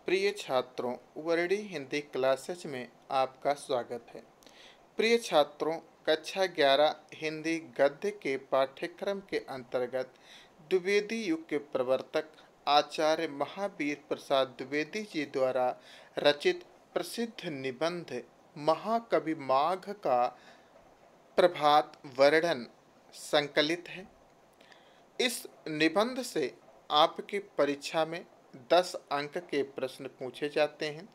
प्रिय छात्रों, Verde Hindi classes में आपका स्वागत है। प्रिय छात्रों, कक्षा 11 हिंदी गद्य के पाठ्यक्रम के अंतर्गत द्विवेदी युग के प्रवर्तक आचार्य महावीर प्रसाद द्विवेदी जी द्वारा रचित प्रसिद्ध निबंध महाकवि माघ का प्रभात वर्णन संकलित है। इस निबंध से आपकी परीक्षा में 10 अंक के प्रश्न पूछे जाते हैं।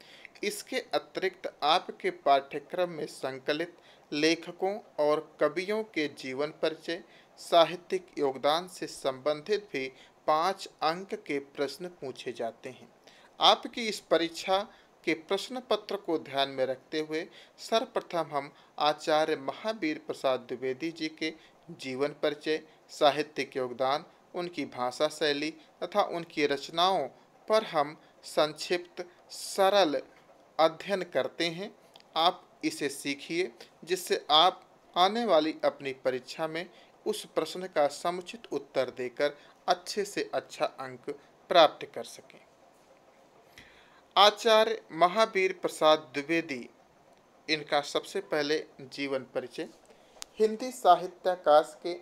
इसके अतिरिक्त आपके पाठ्यक्रम में संकलित लेखकों और कवियों के जीवन परिचय, साहित्यिक योगदान से संबंधित भी 5 अंक के प्रश्न पूछे जाते हैं। आपकी इस परीक्षा के प्रश्न पत्र को ध्यान में रखते हुए सर्वप्रथम हम आचार्य महावीर प्रसाद द्विवेदी जी के जीवन परिचय, साहित्यिक योगदान, उनकी भाषा शैली तथा उनकी रचनाओं पर हम संक्षिप्त सरल अध्ययन करते हैं। आप इसे सीखिए, जिससे आप आने वाली अपनी परीक्षा में उस प्रश्न का समुचित उत्तर देकर अच्छे से अच्छा अंक प्राप्त कर सकें। आचार्य महावीर प्रसाद द्विवेदी, इनका सबसे पहले जीवन परिचय। हिंदी साहित्याकाश के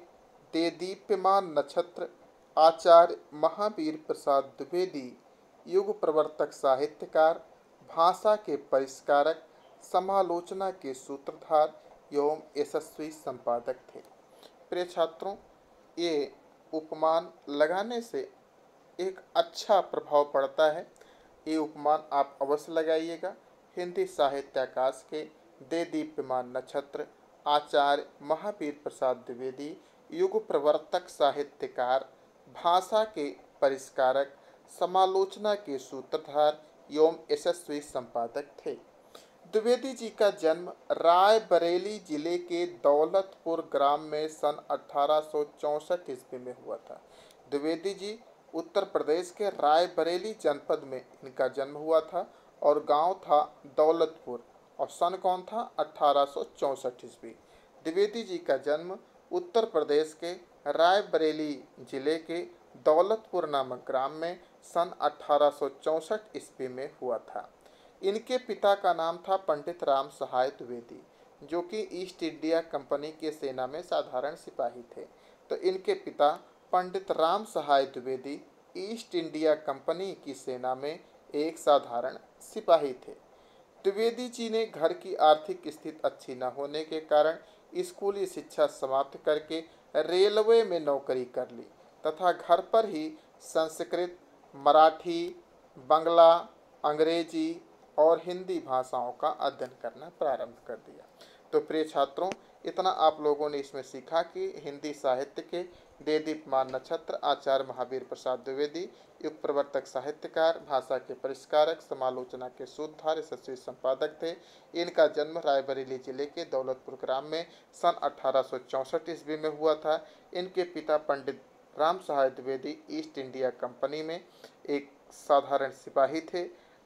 देदीप्यमान नक्षत्र आचार्य महावीर प्रसाद द्विवेदी युग प्रवर्तक साहित्यकार, भाषा के परिष्कारक, समालोचना के सूत्रधार एवं यशस्वी संपादक थे। प्रिय छात्रों, ये उपमान लगाने से एक अच्छा प्रभाव पड़ता है। ये उपमान आप अवश्य लगाइएगा। हिंदी साहित्याकाश के देदीप्यमान नक्षत्र आचार्य महावीर प्रसाद द्विवेदी युग प्रवर्तक साहित्यकार, भाषा के परिष्कारक, समालोचना के सूत्रधार एवं यशस्वी संपादक थे। द्विवेदी जी का जन्म रायबरेली जिले के दौलतपुर ग्राम में सन 1864 ईस्वी में हुआ था। द्विवेदी जी उत्तर प्रदेश के रायबरेली जनपद में इनका जन्म हुआ था और गांव था दौलतपुर, और सन कौन था 1864 ईस्वी। द्विवेदी जी का जन्म उत्तर प्रदेश के रायबरेली जिले के दौलतपुर नामक ग्राम में सन 1864 ईस्वी में हुआ था। इनके पिता का नाम था पंडित राम सहाय द्विवेदी, जो कि ईस्ट इंडिया कंपनी के सेना में साधारण सिपाही थे। तो इनके पिता पंडित राम सहाय द्विवेदी ईस्ट इंडिया कंपनी की सेना में एक साधारण सिपाही थे। द्विवेदी जी ने घर की आर्थिक स्थिति अच्छी न होने के कारण स्कूली शिक्षा समाप्त करके रेलवे में नौकरी कर ली तथा घर पर ही संस्कृत, मराठी, बंगला, अंग्रेजी और हिंदी भाषाओं का अध्ययन करना प्रारंभ कर दिया। तो प्रिय छात्रों, इतना आप लोगों ने इसमें सीखा कि हिंदी साहित्य के देदीप्यमान नक्षत्र आचार्य महावीर प्रसाद द्विवेदी युग प्रवर्तक साहित्यकार, भाषा के परिष्कारक, समालोचना के सूत्रधार, यशस्वी संपादक थे। इनका जन्म रायबरेली जिले के दौलतपुर ग्राम में सन 1864 ईस्वी में हुआ था। इनके पिता पंडित राम सहाय द्विवेदी ईस्ट इंडिया कंपनी में एक साधारण सिपाही थे।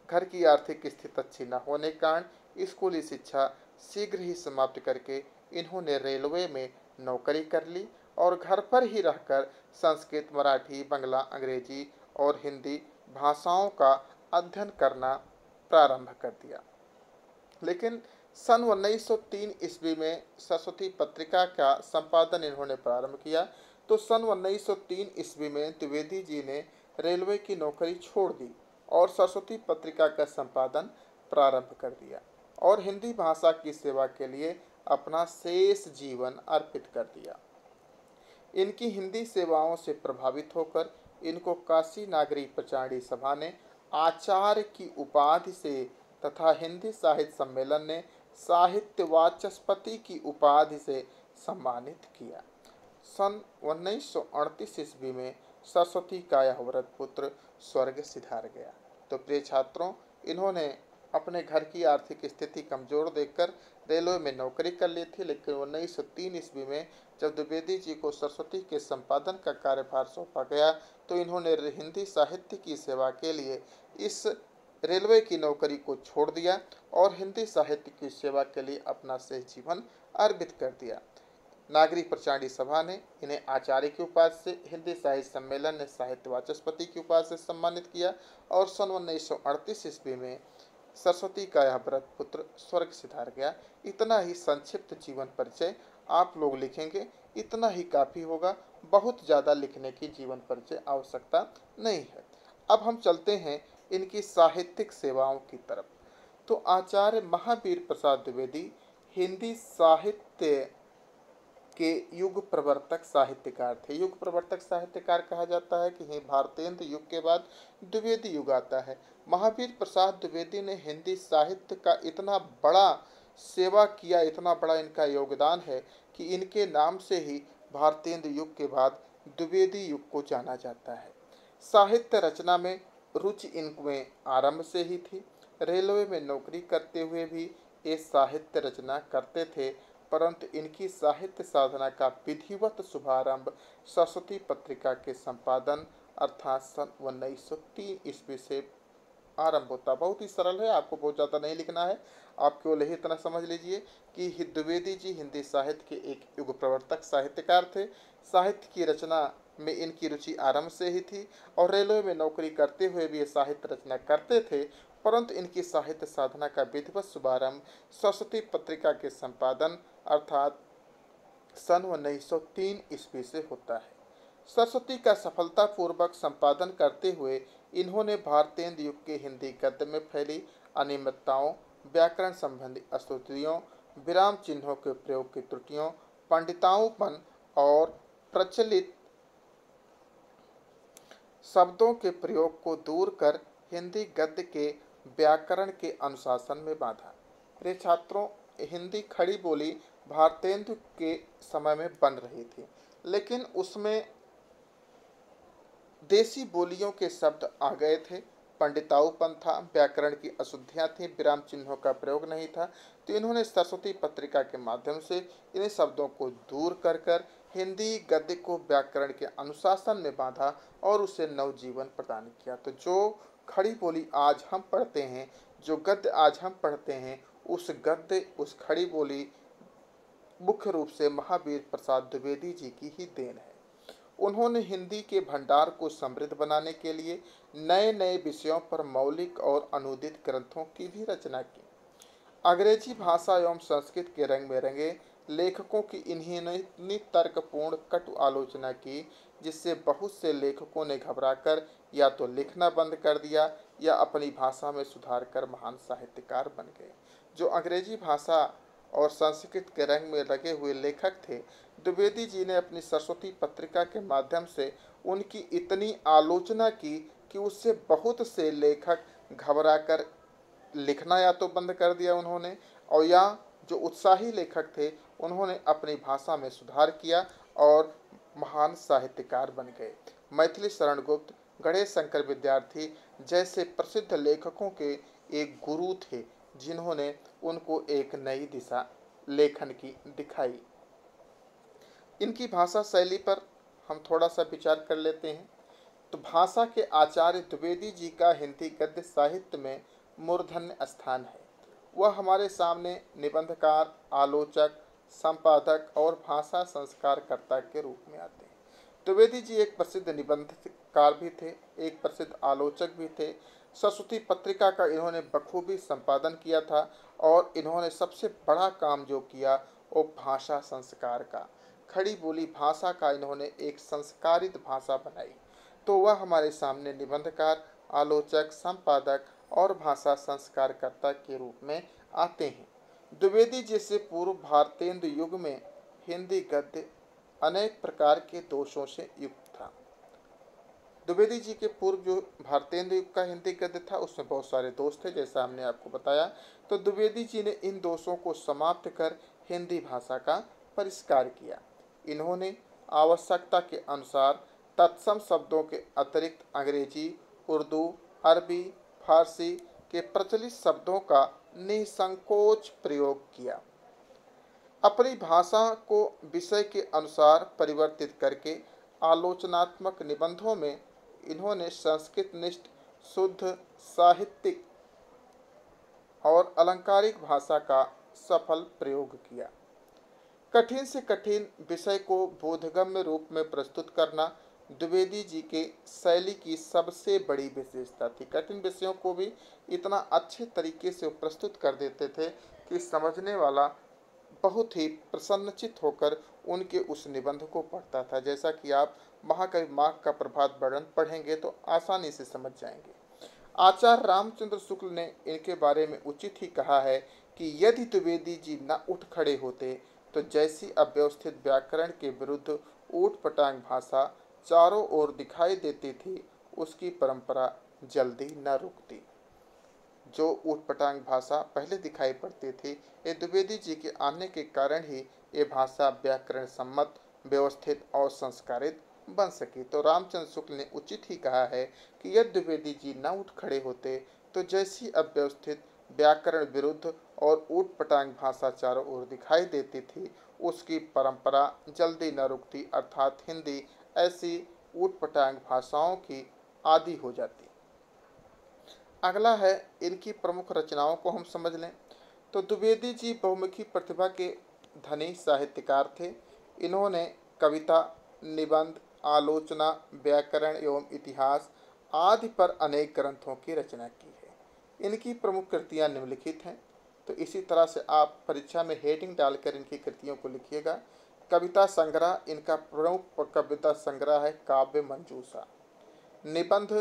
घर की आर्थिक स्थिति अच्छी न होने के कारण स्कूली शिक्षा शीघ्र ही समाप्त करके इन्होंने रेलवे में नौकरी कर ली और घर पर ही रहकर संस्कृत, मराठी, बंगला, अंग्रेजी और हिंदी भाषाओं का अध्ययन करना प्रारंभ कर दिया। लेकिन सन 1903 ईस्वी में सरस्वती पत्रिका का संपादन इन्होंने प्रारंभ किया। तो सन 1903 ईस्वी में द्विवेदी जी ने रेलवे की नौकरी छोड़ दी और सरस्वती पत्रिका का संपादन प्रारंभ कर दिया और हिंदी भाषा की सेवा के लिए अपना शेष जीवन अर्पित कर दिया। इनकी हिंदी सेवाओं से प्रभावित होकर इनको काशी नागरी प्रचारणी सभा ने आचार्य की उपाधि से तथा हिंदी साहित्य सम्मेलन ने साहित्य वाचस्पति की उपाधि से सम्मानित किया। सन 1938 ईस्वी में सरस्वती का यह व्रत पुत्र स्वर्ग सिधार गया। तो प्रिय छात्रों, इन्होंने अपने घर की आर्थिक स्थिति कमजोर देखकर रेलवे में नौकरी कर ली थी। लेकिन 1903 ईस्वी में जब द्विवेदी जी को सरस्वती के संपादन का कार्यभार सौंपा गया तो इन्होंने हिंदी साहित्य की सेवा के लिए इस रेलवे की नौकरी को छोड़ दिया और हिंदी साहित्य की सेवा के लिए अपना शेष जीवन अर्पित कर दिया। नागरिक प्रचारणी सभा ने इन्हें आचार्य की उपाधि से, हिंदी साहित्य सम्मेलन ने साहित्य वाचस्पति की उपाधि से सम्मानित किया और सन 1938 ईस्वी में सरस्वती का यह व्रत पुत्र स्वर्ग सिधार गया। इतना ही संक्षिप्त जीवन परिचय आप लोग लिखेंगे, इतना ही काफ़ी होगा, बहुत ज़्यादा लिखने की जीवन परिचय आवश्यकता नहीं है। अब हम चलते हैं इनकी साहित्यिक सेवाओं की तरफ। तो आचार्य महावीर प्रसाद द्विवेदी हिंदी साहित्य के युग प्रवर्तक साहित्यकार थे। युग प्रवर्तक साहित्यकार कहा जाता है कि भारतेंद्र युग के बाद द्विवेदी युग आता है। महावीर प्रसाद द्विवेदी ने हिंदी साहित्य का इतना बड़ा सेवा किया, इतना बड़ा इनका योगदान है कि इनके नाम से ही भारतेंद्र युग के बाद द्विवेदी युग को जाना जाता है। साहित्य रचना में रुचि इनमें आरंभ से ही थी। रेलवे में नौकरी करते हुए भी ये साहित्य रचना करते थे, परंतु इनकी साहित्य साधना का विधिवत शुभारंभ सरस्वती पत्रिका के संपादन अर्थात सन 1903 ईस्वी से आरंभ होता। बहुत ही सरल है, आपको बहुत ज़्यादा नहीं लिखना है, आप केवल यही इतना समझ लीजिए कि द्विवेदी जी हिंदी साहित्य के एक युग प्रवर्तक साहित्यकार थे। साहित्य की रचना में इनकी रुचि आरंभ से ही थी और रेलवे में नौकरी करते हुए भी ये साहित्य रचना करते थे, परंतु इनकी साहित्य साधना का विधिवत शुभारंभ सरस्वती पत्रिका के संपादन अर्थात सन 1903 ईस्वी से होता है। सरस्वती का सफलतापूर्वक संपादन करते हुए इन्होंने भारतेंद्र युग के हिंदी गद्य में फैली अनियमितताओं, व्याकरण संबंधी अशुद्धियों, विराम चिन्हों के प्रयोग की त्रुटियों, पंडिताओंपन और प्रचलित शब्दों के प्रयोग को दूर कर हिंदी गद्य के व्याकरण के अनुशासन में बांधा। प्रिय छात्रों, हिंदी खड़ी बोली भारतेंदु के समय में बन रही थी, लेकिन उसमें देसी बोलियों के शब्द आ गए थे, पंडिताऊपन था, व्याकरण की अशुद्धियाँ थीं, विराम चिन्हों का प्रयोग नहीं था। तो इन्होंने सरस्वती पत्रिका के माध्यम से इन शब्दों को दूर कर कर हिंदी गद्य को व्याकरण के अनुशासन में बांधा और उसे नवजीवन प्रदान किया। तो जो खड़ी बोली आज हम पढ़ते हैं, जो गद्य आज हम पढ़ते हैं, उस गद्य, उस खड़ी बोली मुख्य रूप से महावीर प्रसाद द्विवेदी जी की ही देन है। उन्होंने हिंदी के भंडार को समृद्ध बनाने के लिए नए नए विषयों पर मौलिक और अनुदित ग्रंथों की भी रचना की। अंग्रेजी भाषा एवं संस्कृत के रंग में रंगे लेखकों की इन्होंने इतनी तर्कपूर्ण कटु आलोचना की, जिससे बहुत से लेखकों ने घबराकर या तो लिखना बंद कर दिया या अपनी भाषा में सुधार कर महान साहित्यकार बन गए। जो अंग्रेजी भाषा और संस्कृत के रंग में लगे हुए लेखक थे, द्विवेदी जी ने अपनी सरस्वती पत्रिका के माध्यम से उनकी इतनी आलोचना की कि उससे बहुत से लेखक घबराकर लिखना या तो बंद कर दिया उन्होंने, और या जो उत्साही लेखक थे उन्होंने अपनी भाषा में सुधार किया और महान साहित्यकार बन गए। मैथिली शरण गुप्त, गणेश शंकर विद्यार्थी जैसे प्रसिद्ध लेखकों के एक गुरु थे, जिन्होंने उनको एक नई दिशा लेखन की दिखाई। इनकी भाषा शैली पर हम थोड़ा सा विचार कर लेते हैं। तो भाषा के आचार्य द्विवेदी जी का हिंदी गद्य साहित्य में मूर्धन्य स्थान है। वह हमारे सामने निबंधकार, आलोचक, संपादक और भाषा संस्कारकर्ता के रूप में आते हैं। द्विवेदी जी एक प्रसिद्ध निबंधकार भी थे, एक प्रसिद्ध आलोचक भी थे। सरस्वती पत्रिका का इन्होंने बखूबी संपादन किया था और इन्होंने सबसे बड़ा काम जो किया वो भाषा संस्कार का, खड़ी बोली भाषा का इन्होंने एक संस्कारित भाषा बनाई। तो वह हमारे सामने निबंधकार, आलोचक, संपादक और भाषा संस्कारकर्ता के रूप में आते हैं। द्विवेदी जी से पूर्व भारतेंदु युग में हिंदी गद्य अनेक प्रकार के दोषों से युक्त था। द्विवेदी जी के पूर्व जो भारतेंदु युग का हिंदी गद्य था उसमें बहुत सारे दोष थे, जैसा हमने आपको बताया। तो द्विवेदी जी ने इन दोषों को समाप्त कर हिंदी भाषा का परिष्कार किया। इन्होंने आवश्यकता के अनुसार तत्सम शब्दों के अतिरिक्त अंग्रेजी, उर्दू, अरबी, फारसी के प्रचलित शब्दों का निसंकोच प्रयोग किया। अपनी भाषा को विषय के अनुसार परिवर्तित करके आलोचनात्मक निबंधों में इन्होंने संस्कृत निष्ठ, शुद्ध, साहित्यिक और अलंकारिक भाषा का सफल प्रयोग किया। कठिन से कठिन विषय को बोधगम्य रूप में प्रस्तुत करना द्विवेदी जी के शैली की सबसे बड़ी विशेषता थी। कठिन विषयों को भी इतना अच्छे तरीके से वो प्रस्तुत कर देते थे कि समझने वाला बहुत ही प्रसन्नचित होकर उनके उस निबंध को पढ़ता था। जैसा कि आप महाकवि माघ का प्रभात वर्णन पढ़ेंगे तो आसानी से समझ जाएंगे। आचार्य रामचंद्र शुक्ल ने इनके बारे में उचित ही कहा है कि यदि द्विवेदी जी न उठ खड़े होते तो जैसी अव्यवस्थित व्याकरण के विरुद्ध ऊट पटांग भाषा चारों ओर दिखाई देती थी, उसकी परंपरा जल्दी न रुकती। जो ऊटपटांग भाषा पहले दिखाई पड़ती थी, ये द्विवेदी जी के आने के कारण ही ये भाषा व्याकरण सम्मत, व्यवस्थित और संस्कारित बन सकी। तो रामचंद्र शुक्ल ने उचित ही कहा है कि यदि द्विवेदी जी न उठ खड़े होते तो जैसी अव्यवस्थित व्याकरण विरुद्ध और ऊटपटांग भाषा चारों ओर दिखाई देती थी, उसकी परंपरा जल्दी न रुकती, अर्थात हिंदी ऐसी ऊटपटांग भाषाओं की आदि हो जाती। अगला है इनकी प्रमुख रचनाओं को हम समझ लें तो द्विवेदी जी बहुमुखी प्रतिभा के धनी साहित्यकार थे। इन्होंने कविता, निबंध, आलोचना, व्याकरण एवं इतिहास आदि पर अनेक ग्रंथों की रचना की है। इनकी प्रमुख कृतियां निम्नलिखित हैं। तो इसी तरह से आप परीक्षा में हेडिंग डालकर इनकी कृतियों को लिखिएगा। कविता संग्रह, इनका प्रमुख कविता संग्रह है काव्य मंजूषा। निबंध,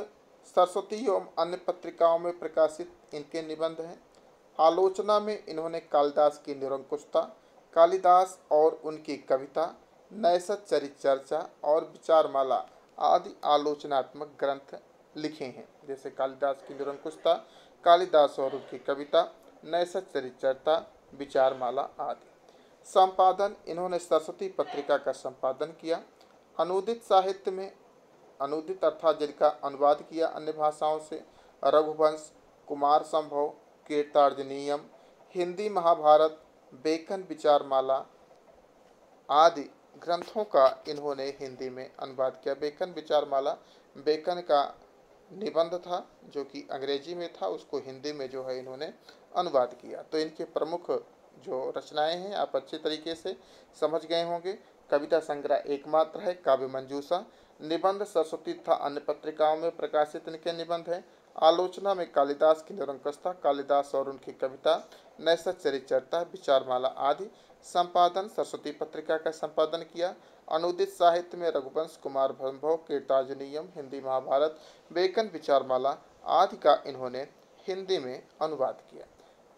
सरस्वती एवं अन्य पत्रिकाओं में प्रकाशित इनके निबंध हैं। आलोचना में इन्होंने कालिदास की निरंकुशता, कालिदास और उनकी कविता, नैषध चरित चर्चा और विचारमाला आदि आलोचनात्मक ग्रंथ लिखे हैं। जैसे कालिदास की निरंकुशता, कालिदास और उनकी कविता, नैषध चरित चर्चा, विचारमाला आदि। संपादन, इन्होंने सरस्वती पत्रिका का संपादन किया। अनुदित साहित्य में, अनुदित अर्थात जिनका अनुवाद किया अन्य भाषाओं से, रघुवंश, कुमार संभव, कीर्तार्जुनीयम, हिंदी महाभारत, बेकन विचारमाला आदि ग्रंथों का इन्होंने हिंदी में अनुवाद किया। बेकन विचारमाला बेकन का निबंध था जो कि अंग्रेजी में था, उसको हिंदी में जो है इन्होंने अनुवाद किया। तो इनके प्रमुख जो रचनाएं हैं आप अच्छे तरीके से समझ गए होंगे। कविता संग्रह एकमात्र है काव्य मंजूषा। निबंध सरस्वती तथा अन्य पत्रिकाओं में प्रकाशित इनके निबंध हैं। आलोचना में कालिदास की निरंकुशता, कालिदास और उनकी कविता, नैषध चरित चर्चा, विचारमाला आदि। संपादन, सरस्वती पत्रिका का संपादन किया। अनुदित साहित्य में रघुवंश, कुमार संभव, कीर्तार्जुनीयम, हिंदी महाभारत, बेकन विचारमाला आदि का इन्होंने हिंदी में अनुवाद किया।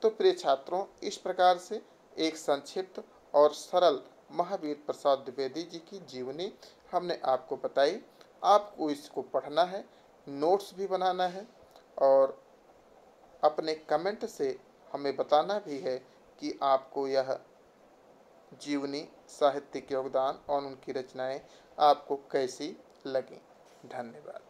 तो प्रिय छात्रों, इस प्रकार से एक संक्षिप्त और सरल महावीर प्रसाद द्विवेदी जी की जीवनी हमने आपको बताई। आपको इसको पढ़ना है, नोट्स भी बनाना है और अपने कमेंट से हमें बताना भी है कि आपको यह जीवनी, साहित्यिक योगदान और उनकी रचनाएं आपको कैसी लगी। धन्यवाद।